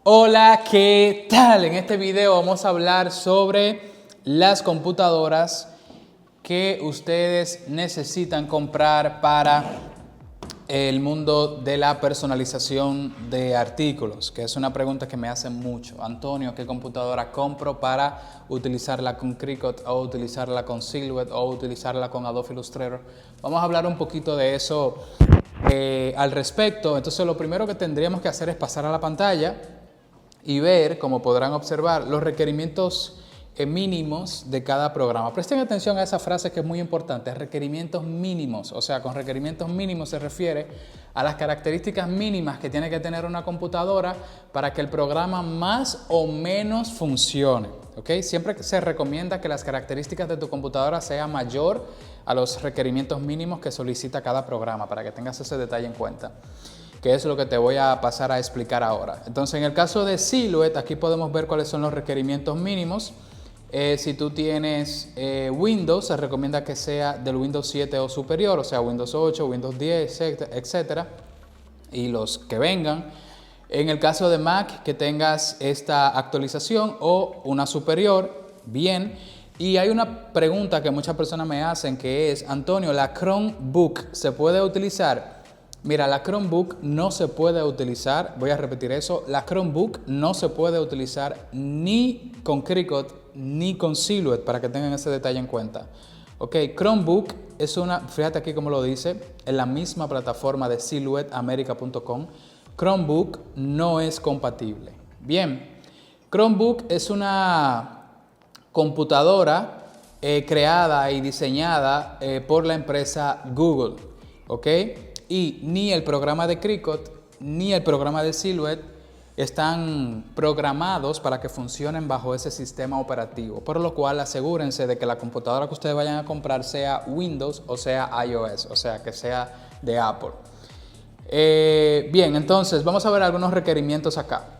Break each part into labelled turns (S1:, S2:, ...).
S1: Hola, ¿qué tal? En este video vamos a hablar sobre las computadoras que ustedes necesitan comprar para el mundo de la personalización de artículos, que es una pregunta que me hacen mucho. Antonio, ¿qué computadora compro para utilizarla con Cricut o utilizarla con Silhouette o utilizarla con Adobe Illustrator? Vamos a hablar un poquito de eso al respecto. Entonces lo primero que tendríamos que hacer es pasar a la pantalla y ver, como podrán observar, los requerimientos mínimos de cada programa. Presten atención a esa frase que es muy importante, requerimientos mínimos. O sea, con requerimientos mínimos se refiere a las características mínimas que tiene que tener una computadora para que el programa más o menos funcione. ¿Okay? Siempre se recomienda que las características de tu computadora sean mayor a los requerimientos mínimos que solicita cada programa, para que tengas ese detalle en cuenta, que es lo que te voy a pasar a explicar ahora. Entonces, en el caso de Silhouette, aquí podemos ver cuáles son los requerimientos mínimos. Si tú tienes Windows, se recomienda que sea del Windows 7 o superior, o sea, Windows 8, Windows 10, etcétera, y los que vengan. En el caso de Mac, que tengas esta actualización o una superior, bien. Y hay una pregunta que muchas personas me hacen, que es: Antonio, ¿la Chromebook se puede utilizar? Mira, la Chromebook no se puede utilizar, voy a repetir eso, la Chromebook no se puede utilizar ni con Cricut ni con Silhouette, para que tengan ese detalle en cuenta. Ok, Chromebook es una, fíjate aquí como lo dice, en la misma plataforma de silhouetteamerica.com, Chromebook no es compatible. Bien, Chromebook es una computadora creada y diseñada por la empresa Google, ¿ok? Y ni el programa de Cricut ni el programa de Silhouette están programados para que funcionen bajo ese sistema operativo, por lo cual asegúrense de que la computadora que ustedes vayan a comprar sea Windows o sea iOS, o sea que sea de Apple. Bien, entonces vamos a ver algunos requerimientos acá.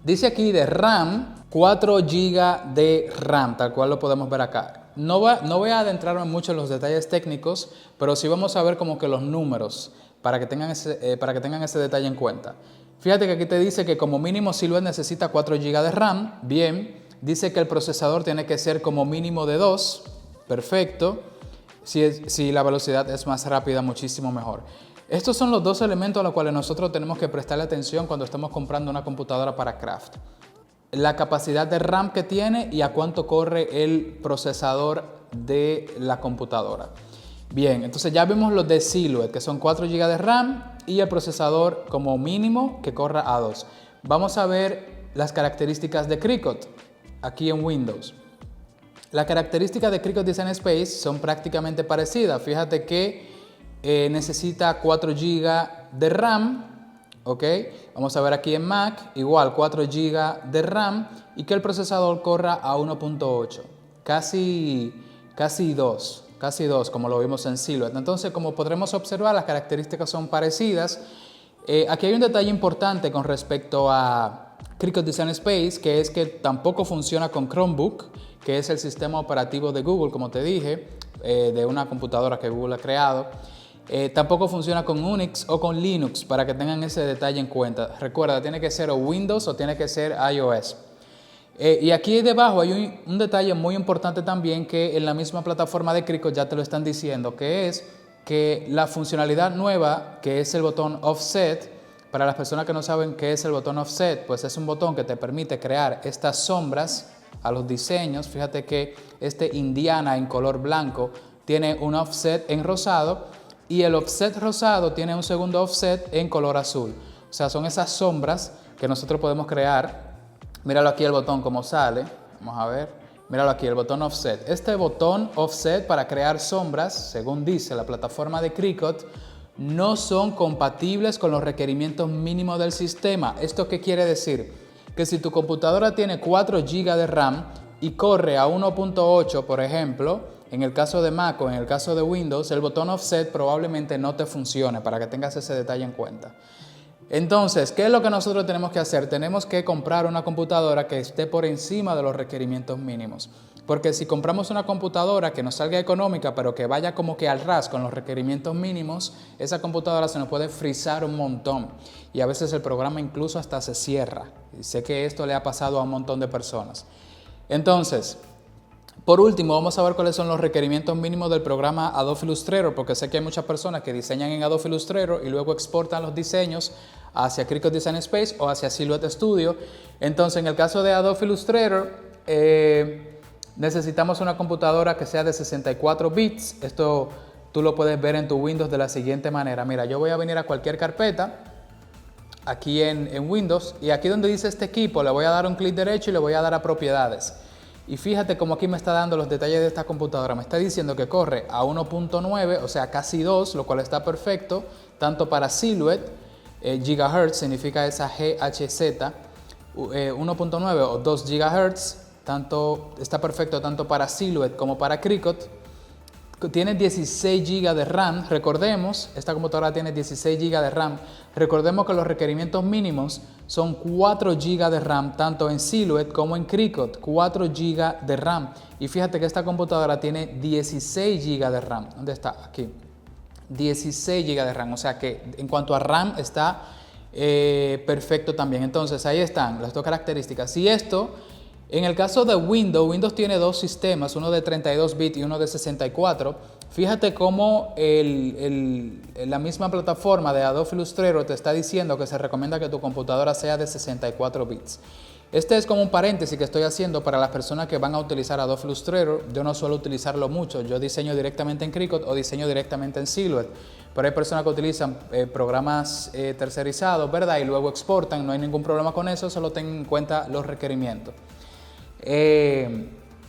S1: Dice aquí de RAM, 4 GB de RAM, tal cual lo podemos ver acá. No voy a adentrarme mucho en los detalles técnicos, pero sí vamos a ver como que los números para que tengan ese detalle en cuenta. Fíjate que aquí te dice que como mínimo Silhouette necesita 4 GB de RAM. Bien, dice que el procesador tiene que ser como mínimo de 2. Perfecto. Si la velocidad es más rápida, muchísimo mejor. Estos son los dos elementos a los cuales nosotros tenemos que prestarle atención cuando estamos comprando una computadora para craft: la capacidad de RAM que tiene y a cuánto corre el procesador de la computadora. Bien, entonces ya vimos los de Silhouette, que son 4 GB de RAM y el procesador como mínimo que corra a 2. Vamos a ver las características de Cricut aquí en Windows. Las características de Cricut Design Space son prácticamente parecidas. Fíjate que necesita 4 GB de RAM. Ok, vamos a ver aquí en Mac, igual 4 GB de RAM y que el procesador corra a 1.8, casi 2 como lo vimos en Silhouette. Entonces, como podremos observar, las características son parecidas. Aquí hay un detalle importante con respecto a Cricut Design Space, que es que tampoco funciona con Chromebook, que es el sistema operativo de Google, como te dije, de una computadora que Google ha creado. Tampoco funciona con Unix o con Linux, para que tengan ese detalle en cuenta. Recuerda, tiene que ser o Windows o tiene que ser iOS. Y aquí debajo hay un detalle muy importante también, que en la misma plataforma de Cricut ya te lo están diciendo, que es que la funcionalidad nueva, que es el botón Offset. Para las personas que no saben qué es el botón Offset, pues es un botón que te permite crear estas sombras a los diseños. Fíjate que este Indiana en color blanco tiene un offset en rosado, y el offset rosado tiene un segundo offset en color azul. O sea, son esas sombras que nosotros podemos crear. Míralo aquí el botón como sale. Vamos a ver. Míralo aquí, el botón offset. Este botón offset para crear sombras, según dice la plataforma de Cricut, no son compatibles con los requerimientos mínimos del sistema. ¿Esto qué quiere decir? Que si tu computadora tiene 4 GB de RAM y corre a 1.8, por ejemplo, en el caso de Mac o en el caso de Windows, el botón Offset probablemente no te funcione, para que tengas ese detalle en cuenta. Entonces, ¿qué es lo que nosotros tenemos que hacer? Tenemos que comprar una computadora que esté por encima de los requerimientos mínimos. Porque si compramos una computadora que nos salga económica, pero que vaya como que al ras con los requerimientos mínimos, esa computadora se nos puede frizar un montón. Y a veces el programa incluso hasta se cierra. Y sé que esto le ha pasado a un montón de personas. Entonces, por último, vamos a ver cuáles son los requerimientos mínimos del programa Adobe Illustrator, porque sé que hay muchas personas que diseñan en Adobe Illustrator y luego exportan los diseños hacia Cricut Design Space o hacia Silhouette Studio. Entonces, en el caso de Adobe Illustrator, necesitamos una computadora que sea de 64 bits. Esto tú lo puedes ver en tu Windows de la siguiente manera. Mira, yo voy a venir a cualquier carpeta aquí en Windows y aquí donde dice este equipo le voy a dar un clic derecho y le voy a dar a propiedades. Y fíjate cómo aquí me está dando los detalles de esta computadora. Me está diciendo que corre a 1.9, o sea casi 2, lo cual está perfecto, tanto para Silhouette, gigahertz significa esa GHZ, 1.9 o 2 gigahertz. Está perfecto tanto para Silhouette como para Cricut. Tiene 16 GB de RAM. Recordemos, esta computadora tiene 16 GB de RAM. Recordemos que los requerimientos mínimos son 4 GB de RAM, tanto en Silhouette como en Cricut. 4 GB de RAM. Y fíjate que esta computadora tiene 16 GB de RAM. ¿Dónde está? Aquí. 16 GB de RAM. O sea que en cuanto a RAM está perfecto también. Entonces ahí están las dos características. Y esto... En el caso de Windows tiene dos sistemas, uno de 32 bits y uno de 64. Fíjate cómo la misma plataforma de Adobe Illustrator te está diciendo que se recomienda que tu computadora sea de 64 bits. Este es como un paréntesis que estoy haciendo para las personas que van a utilizar Adobe Illustrator. Yo no suelo utilizarlo mucho, yo diseño directamente en Cricut o diseño directamente en Silhouette. Pero hay personas que utilizan programas tercerizados, ¿verdad? Y luego exportan, no hay ningún problema con eso, solo ten en cuenta los requerimientos.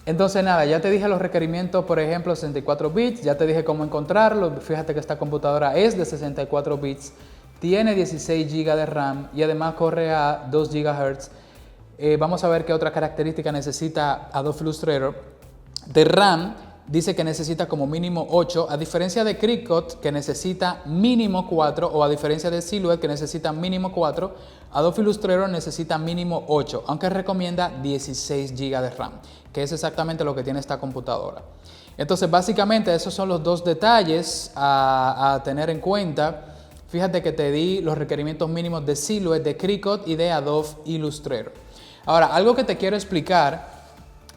S1: Entonces nada, ya te dije los requerimientos, por ejemplo, 64 bits, ya te dije cómo encontrarlo. Fíjate que esta computadora es de 64 bits, tiene 16 GB de RAM y además corre a 2 GHz. Vamos a ver qué otra característica necesita Adobe Illustrator. De RAM dice que necesita como mínimo 8, a diferencia de Cricut que necesita mínimo 4 o a diferencia de Silhouette que necesita mínimo 4, Adobe Illustrator necesita mínimo 8, aunque recomienda 16 GB de RAM, que es exactamente lo que tiene esta computadora. Entonces básicamente esos son los dos detalles a tener en cuenta. Fíjate que te di los requerimientos mínimos de Silhouette, de Cricut y de Adobe Illustrator. Ahora, algo que te quiero explicar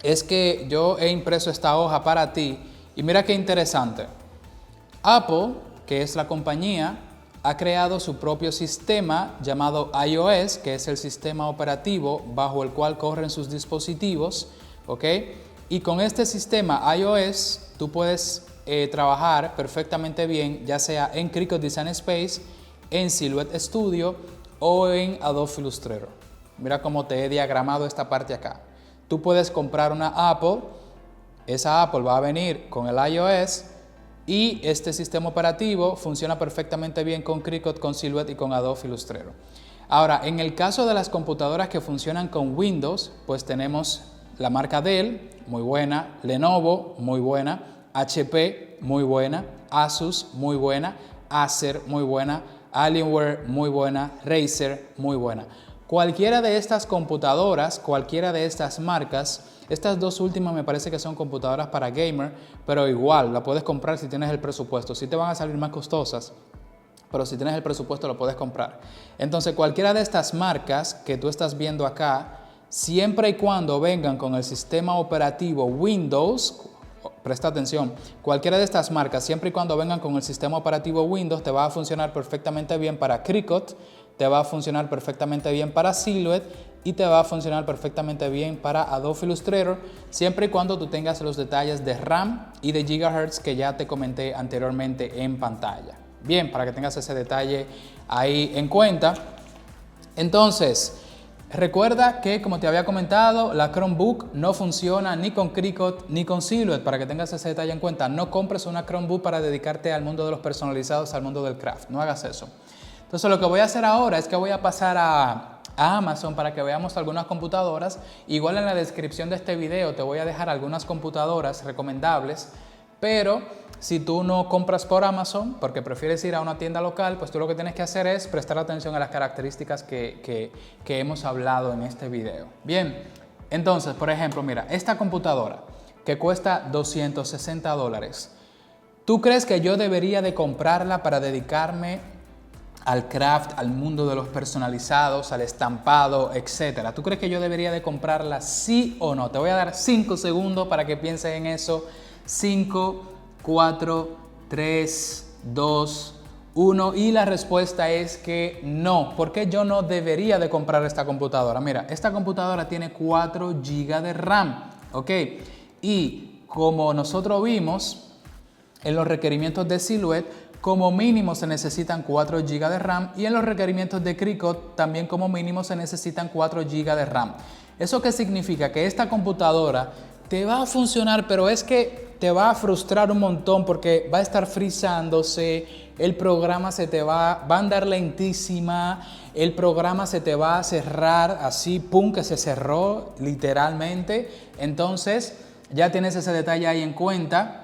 S1: es que yo he impreso esta hoja para ti y mira qué interesante. Apple, que es la compañía, ha creado su propio sistema llamado iOS, que es el sistema operativo bajo el cual corren sus dispositivos, ¿ok? Y con este sistema iOS tú puedes trabajar perfectamente bien, ya sea en Cricut Design Space, en Silhouette Studio o en Adobe Illustrator. Mira cómo te he diagramado esta parte acá. Tú puedes comprar una Apple, esa Apple va a venir con el iOS y este sistema operativo funciona perfectamente bien con Cricut, con Silhouette y con Adobe Illustrator. Ahora, en el caso de las computadoras que funcionan con Windows, pues tenemos la marca Dell, muy buena, Lenovo, muy buena, HP, muy buena, Asus, muy buena, Acer, muy buena, Alienware, muy buena, Razer, muy buena. Cualquiera de estas computadoras, cualquiera de estas marcas, estas dos últimas me parece que son computadoras para gamer, pero igual la puedes comprar si tienes el presupuesto. Sí te van a salir más costosas, pero si tienes el presupuesto lo puedes comprar. Entonces cualquiera de estas marcas que tú estás viendo acá, siempre y cuando vengan con el sistema operativo Windows, presta atención, cualquiera de estas marcas, siempre y cuando vengan con el sistema operativo Windows, te va a funcionar perfectamente bien para Cricut, te va a funcionar perfectamente bien para Silhouette y te va a funcionar perfectamente bien para Adobe Illustrator, siempre y cuando tú tengas los detalles de RAM y de gigahertz que ya te comenté anteriormente en pantalla. Bien, para que tengas ese detalle ahí en cuenta. Entonces, recuerda que, como te había comentado, la Chromebook no funciona ni con Cricut ni con Silhouette. Para que tengas ese detalle en cuenta, no compres una Chromebook para dedicarte al mundo de los personalizados, al mundo del craft. No hagas eso. Entonces, lo que voy a hacer ahora es que voy a pasar a Amazon para que veamos algunas computadoras. Igual en la descripción de este video te voy a dejar algunas computadoras recomendables, pero si tú no compras por Amazon porque prefieres ir a una tienda local, pues tú lo que tienes que hacer es prestar atención a las características que hemos hablado en este video. Bien, entonces, por ejemplo, mira, esta computadora. que cuesta $260. ¿Tú crees que yo debería de comprarla para dedicarme al craft, al mundo de los personalizados, al estampado, etcétera? ¿Tú crees que yo debería de comprarla sí o no? Te voy a dar 5 segundos para que pienses en eso. 5, 4, 3, 2, 1 y la respuesta es que no. ¿Por qué yo no debería de comprar esta computadora? Mira, esta computadora tiene 4 GB de RAM, ¿ok? Y como nosotros vimos en los requerimientos de Silhouette, como mínimo se necesitan 4 GB de RAM y en los requerimientos de Cricut también como mínimo se necesitan 4 GB de RAM. ¿Eso qué significa? Que esta computadora te va a funcionar, pero es que te va a frustrar un montón porque va a estar frizándose, el programa se te va a andar lentísima, el programa se te va a cerrar así, pum, que se cerró literalmente. Entonces ya tienes ese detalle ahí en cuenta.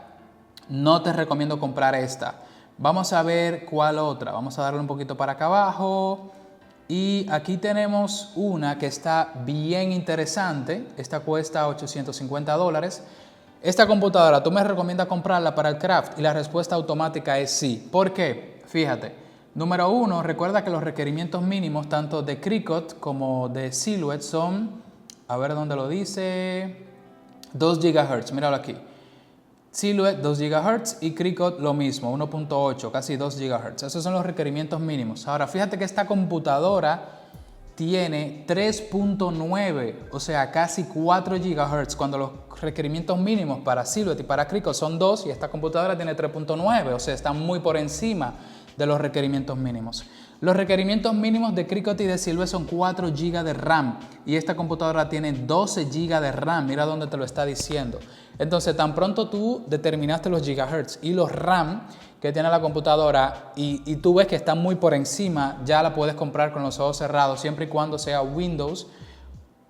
S1: No te recomiendo comprar esta. Vamos a ver cuál otra. Vamos a darle un poquito para acá abajo. Y aquí tenemos una que está bien interesante. Esta cuesta $850. Esta computadora, ¿tú me recomiendas comprarla para el craft? Y la respuesta automática es sí. ¿Por qué? Fíjate. Número 1, recuerda que los requerimientos mínimos tanto de Cricut como de Silhouette son, a ver dónde lo dice, 2 GHz. Míralo aquí. Silhouette 2 GHz y Cricut lo mismo, 1.8, casi 2 GHz. Esos son los requerimientos mínimos. Ahora, fíjate que esta computadora tiene 3.9, o sea, casi 4 GHz, cuando los requerimientos mínimos para Silhouette y para Cricut son 2 y esta computadora tiene 3.9, o sea, está muy por encima de los requerimientos mínimos. Los requerimientos mínimos de Cricut y de Silhouette son 4 GB de RAM y esta computadora tiene 12 GB de RAM, mira dónde te lo está diciendo. Entonces, tan pronto tú determinaste los gigahertz y los RAM que tiene la computadora y tú ves que está muy por encima, ya la puedes comprar con los ojos cerrados, siempre y cuando sea Windows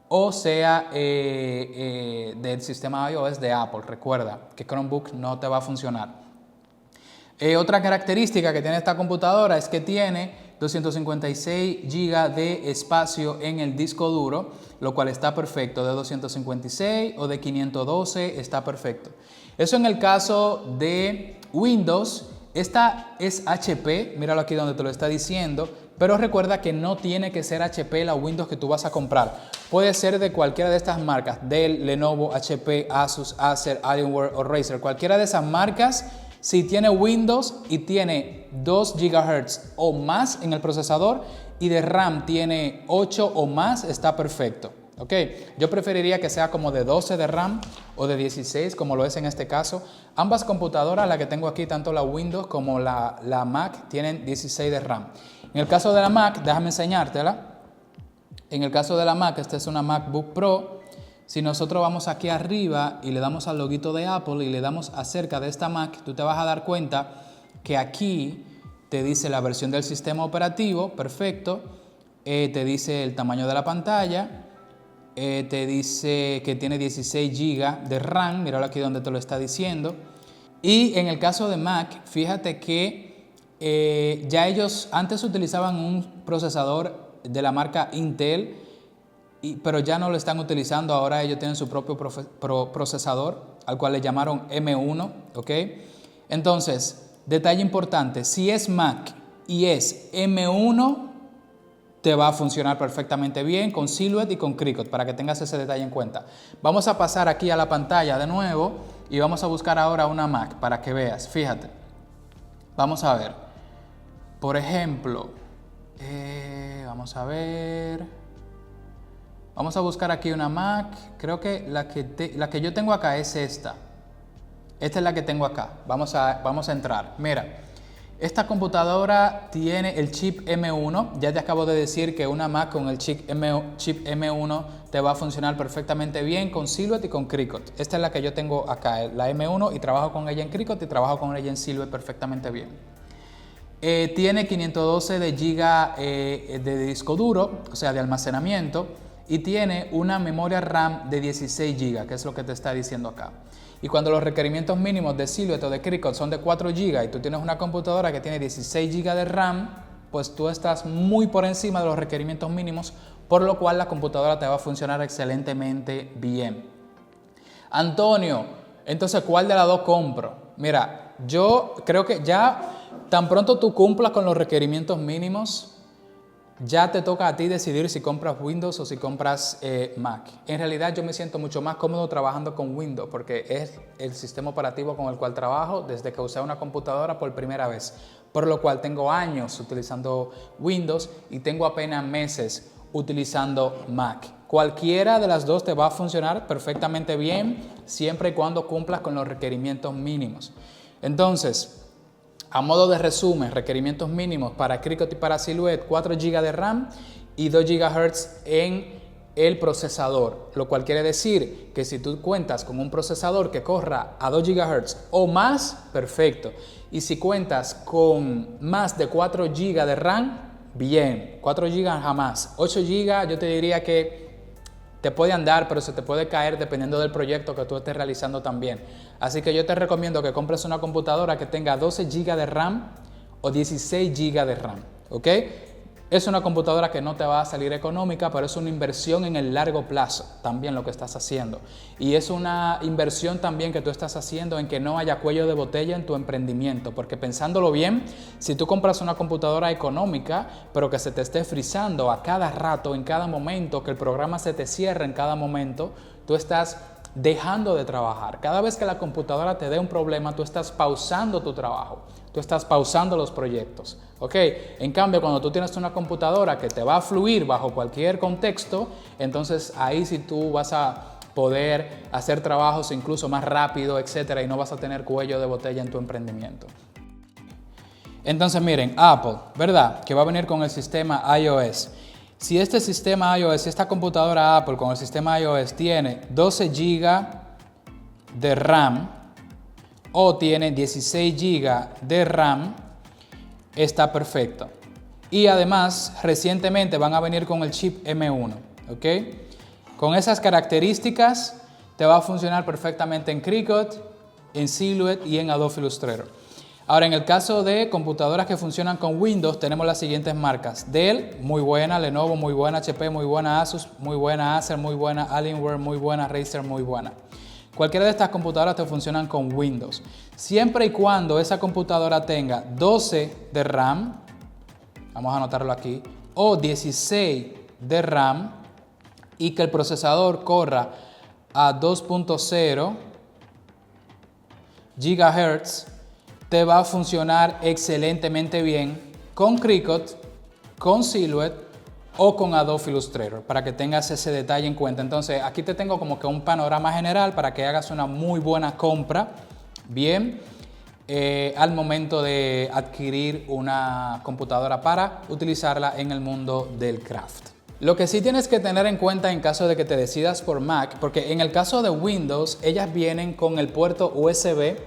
S1: o sea del sistema iOS de Apple. Recuerda que Chromebook no te va a funcionar. Otra característica que tiene esta computadora es que tiene 256 GB de espacio en el disco duro, lo cual está perfecto. De 256 o de 512 está perfecto. Eso en el caso de Windows. Esta es HP, míralo aquí donde te lo está diciendo, pero recuerda que no tiene que ser HP la Windows que tú vas a comprar. Puede ser de cualquiera de estas marcas, Dell, Lenovo, HP, Asus, Acer, Alienware o Razer. Cualquiera de esas marcas, si tiene Windows y tiene 2 GHz o más en el procesador y de RAM tiene 8 o más, está perfecto. Okay. Yo preferiría que sea como de 12 de RAM o de 16 como lo es en este caso. Ambas computadoras, la que tengo aquí, tanto la Windows como la Mac, tienen 16 de RAM. En el caso de la Mac, déjame enseñártela. En el caso de la Mac, esta es una MacBook Pro. Si nosotros vamos aquí arriba y le damos al loguito de Apple y le damos acerca de esta Mac, tú te vas a dar cuenta que aquí te dice la versión del sistema operativo, perfecto. Te dice el tamaño de la pantalla. Te dice que tiene 16 GB de RAM, míralo aquí donde te lo está diciendo. Y en el caso de Mac, fíjate que ya ellos antes utilizaban un procesador de la marca Intel, pero ya no lo están utilizando, ahora ellos tienen su propio procesador, al cual le llamaron M1, ¿ok? Entonces, detalle importante, si es Mac y es M1, te va a funcionar perfectamente bien con Silhouette y con Cricut, para que tengas ese detalle en cuenta. Vamos a pasar aquí a la pantalla de nuevo y vamos a buscar ahora una Mac para que veas. Fíjate, vamos a ver. Por ejemplo, vamos a ver. Vamos a buscar aquí una Mac. Creo que la que yo tengo acá es esta. Esta es la que tengo acá. Vamos a entrar. Mira. Esta computadora tiene el chip M1, ya te acabo de decir que una Mac con el chip M1 te va a funcionar perfectamente bien con Silhouette y con Cricut. Esta es la que yo tengo acá, la M1, y trabajo con ella en Cricut y trabajo con ella en Silhouette perfectamente bien. Tiene 512 de giga de disco duro, o sea de almacenamiento, y tiene una memoria RAM de 16 GB, que es lo que te está diciendo acá. Y cuando los requerimientos mínimos de Silhouette o de Cricut son de 4 GB y tú tienes una computadora que tiene 16 GB de RAM, pues tú estás muy por encima de los requerimientos mínimos, por lo cual la computadora te va a funcionar excelentemente bien. Antonio, Entonces, ¿cuál de las dos compro? Mira, yo creo que ya tan pronto tú cumplas con los requerimientos mínimos, ya te toca a ti decidir si compras Windows o si compras Mac. En realidad yo me siento mucho más cómodo trabajando con Windows porque es el sistema operativo con el cual trabajo desde que usé una computadora por primera vez. Por lo cual tengo años utilizando Windows y tengo apenas meses utilizando Mac. Cualquiera de las dos te va a funcionar perfectamente bien siempre y cuando cumplas con los requerimientos mínimos. Entonces, a modo de resumen, requerimientos mínimos para Cricut y para Silhouette, 4 GB de RAM y 2 GHz en el procesador, lo cual quiere decir que si tú cuentas con un procesador que corra a 2 GHz o más, perfecto. Y si cuentas con más de 4 GB de RAM, bien, 4 GB jamás. 8 GB yo te diría que te puede andar, pero se te puede caer dependiendo del proyecto que tú estés realizando también. Así que yo te recomiendo que compres una computadora que tenga 12 GB de RAM o 16 GB de RAM, ¿ok? Es una computadora que no te va a salir económica, pero es una inversión en el largo plazo, también lo que estás haciendo. Y es una inversión también que tú estás haciendo en que no haya cuello de botella en tu emprendimiento, porque pensándolo bien, si tú compras una computadora económica, pero que se te esté frizando a cada rato, en cada momento, que el programa se te cierre en cada momento, tú estás dejando de trabajar. Cada vez que la computadora te dé un problema, tú estás pausando tu trabajo, tú estás pausando los proyectos, ¿ok? En cambio, cuando tú tienes una computadora que te va a fluir bajo cualquier contexto, entonces ahí sí tú vas a poder hacer trabajos incluso más rápido, etcétera, y no vas a tener cuello de botella en tu emprendimiento. Entonces miren, Apple, ¿verdad? Que va a venir con el sistema iOS. Si este sistema iOS, si esta computadora Apple con el sistema iOS tiene 12 GB de RAM o tiene 16 GB de RAM, está perfecto. Y además, recientemente van a venir con el chip M1, ¿ok? Con esas características te va a funcionar perfectamente en Cricut, en Silhouette y en Adobe Illustrator. Ahora, en el caso de computadoras que funcionan con Windows, tenemos las siguientes marcas. Dell, muy buena, Lenovo, muy buena, HP, muy buena, Asus, muy buena, Acer, muy buena, Alienware, muy buena, Razer, muy buena. Cualquiera de estas computadoras te funcionan con Windows. Siempre y cuando esa computadora tenga 12 de RAM, vamos a anotarlo aquí, o 16 de RAM y que el procesador corra a 2.0 GHz, te va a funcionar excelentemente bien con Cricut, con Silhouette o con Adobe Illustrator, para que tengas ese detalle en cuenta. Entonces, aquí te tengo como que un panorama general para que hagas una muy buena compra, bien, al momento de adquirir una computadora para utilizarla en el mundo del craft. Lo que sí tienes que tener en cuenta en caso de que te decidas por Mac, porque en el caso de Windows, ellas vienen con el puerto USB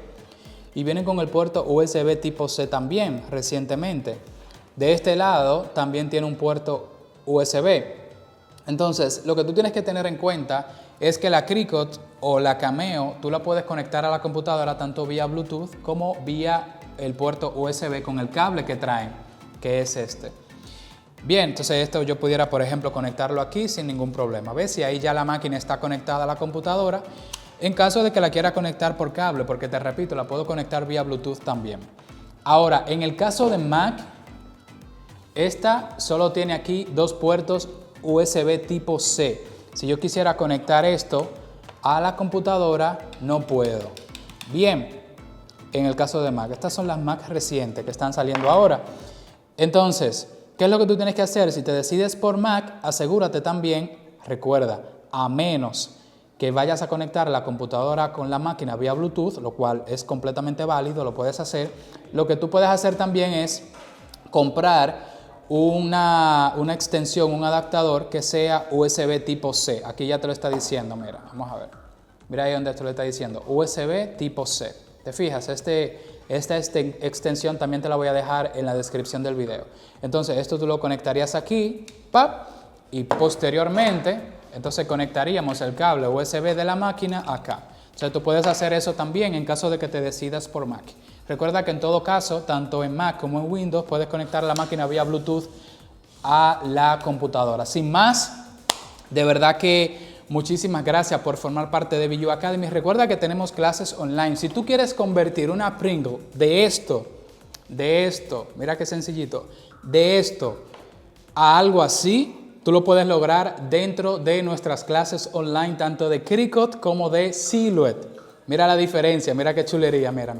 S1: y vienen con el puerto USB tipo C también, recientemente. De este lado también tiene un puerto USB. Entonces, lo que tú tienes que tener en cuenta es que la Cricut o la Cameo, tú la puedes conectar a la computadora tanto vía Bluetooth como vía el puerto USB con el cable que traen, que es este. Bien, entonces esto yo pudiera, por ejemplo, conectarlo aquí sin ningún problema. ¿Ves? Y ahí ya la máquina está conectada a la computadora. En caso de que la quiera conectar por cable, porque te repito, la puedo conectar vía Bluetooth también. Ahora, en el caso de Mac, esta solo tiene aquí dos puertos USB tipo C. Si yo quisiera conectar esto a la computadora, no puedo. Bien, en el caso de Mac, estas son las Mac recientes que están saliendo ahora. Entonces, ¿qué es lo que tú tienes que hacer? Si te decides por Mac, asegúrate también, recuerda, a menos que vayas a conectar la computadora con la máquina vía Bluetooth, lo cual es completamente válido, lo puedes hacer. Lo que tú puedes hacer también es comprar una extensión, un adaptador que sea USB tipo C. Aquí ya te lo está diciendo, mira, vamos a ver. Mira ahí donde te lo está diciendo, USB tipo C. ¿Te fijas? Esta extensión también te la voy a dejar en la descripción del video. Entonces, esto tú lo conectarías aquí, ¡pap! Y posteriormente, entonces conectaríamos el cable USB de la máquina acá. O sea, tú puedes hacer eso también en caso de que te decidas por Mac. Recuerda que en todo caso, tanto en Mac como en Windows, puedes conectar la máquina vía Bluetooth a la computadora. Sin más, de verdad que muchísimas gracias por formar parte de BYU Academy. Recuerda que tenemos clases online. Si tú quieres convertir una Pringle de esto, mira qué sencillito, de esto a algo así, tú lo puedes lograr dentro de nuestras clases online, tanto de Cricut como de Silhouette. Mira la diferencia, mira qué chulería, mira.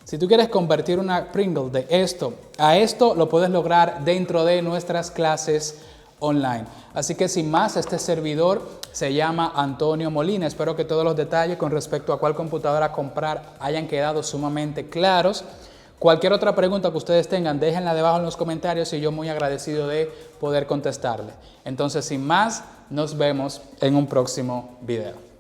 S1: Si tú quieres convertir una Pringle de esto a esto, lo puedes lograr dentro de nuestras clases online. Así que sin más, este servidor se llama Antonio Molina. Espero que todos los detalles con respecto a cuál computadora comprar hayan quedado sumamente claros. Cualquier otra pregunta que ustedes tengan, déjenla debajo en los comentarios y yo muy agradecido de poder contestarle. Entonces, sin más, nos vemos en un próximo video.